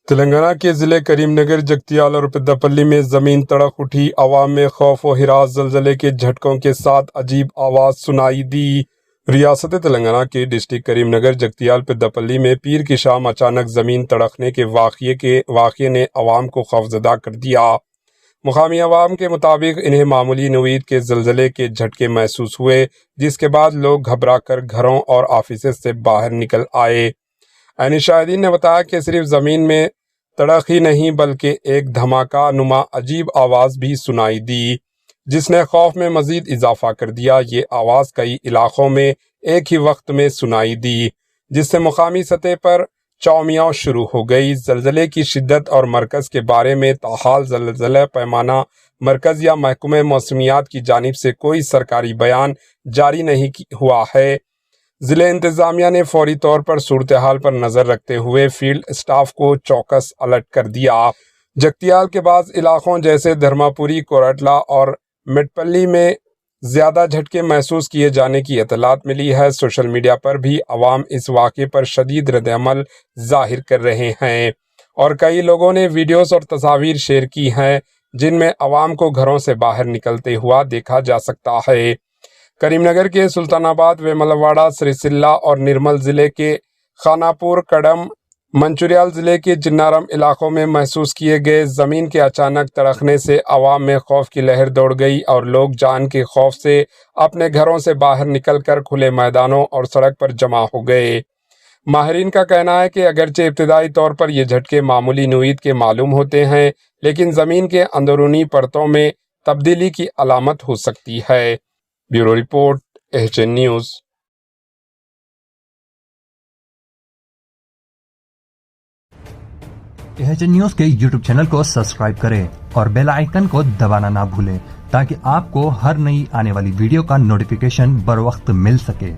تلنگانہ کے ضلع کریم نگر، جگتیال اور پداپلی میں زمین تڑپ اٹھی۔ عوام میں خوف و ہراس، زلزلے کے جھٹکوں کے ساتھ عجیب آواز سنائی دی۔ ریاست تلنگانہ کے ڈسٹرکٹ کریم نگر، جگتیال، پداپلی میں پیر کی شام اچانک زمین تڑپنے کے واقعے نے عوام کو خوفزدہ کر دیا۔ مقامی عوام کے مطابق انہیں معمولی نوعیت کے زلزلے کے جھٹکے محسوس ہوئے، جس کے بعد لوگ گھبرا کر گھروں اور آفیسز سے باہر نکل آئے۔ عینی شاہدین نے بتایا کہ صرف زمین میں تڑک ہی نہیں بلکہ ایک دھماکہ نما عجیب آواز بھی سنائی دی، جس نے خوف میں مزید اضافہ کر دیا۔ یہ آواز کئی علاقوں میں ایک ہی وقت میں سنائی دی، جس سے مقامی سطح پر چومیاں شروع ہو گئی۔ زلزلے کی شدت اور مرکز کے بارے میں تاحال زلزلہ پیمانہ مرکز یا محکمہ موسمیات کی جانب سے کوئی سرکاری بیان جاری نہیں ہوا ہے۔ ضلع انتظامیہ نے فوری طور پر صورتحال پر نظر رکھتے ہوئے فیلڈ اسٹاف کو چوکس الرٹ کر دیا۔ جگتیال کے بعض علاقوں جیسے دھرماپوری، کوراٹلا اور مٹپلی میں زیادہ جھٹکے محسوس کیے جانے کی اطلاعات ملی ہے۔ سوشل میڈیا پر بھی عوام اس واقعے پر شدید ردعمل ظاہر کر رہے ہیں اور کئی لوگوں نے ویڈیوز اور تصاویر شیئر کی ہیں، جن میں عوام کو گھروں سے باہر نکلتے ہوا دیکھا جا سکتا ہے۔ کریم نگر کے سلطان آباد، ویملواڑہ، سری سلہ اور نرمل ضلع کے خانہ پور، کڈم، منچریال ضلع کے جنارم علاقوں میں محسوس کیے گئے زمین کے اچانک تڑکنے سے عوام میں خوف کی لہر دوڑ گئی اور لوگ جان کے خوف سے اپنے گھروں سے باہر نکل کر کھلے میدانوں اور سڑک پر جمع ہو گئے۔ ماہرین کا کہنا ہے کہ اگرچہ ابتدائی طور پر یہ جھٹکے معمولی نوعیت کے معلوم ہوتے ہیں، لیکن زمین کے اندرونی پرتوں میں تبدیلی کی علامت ہو سکتی ہے۔ Bureau report, H N news. H N news کے یوٹیوب چینل کو سبسکرائب کریں اور بیل آئیکن کو دبانا نہ بھولیں تاکہ آپ کو ہر نئی آنے والی ویڈیو کا نوٹیفیکیشن بر وقت مل سکے۔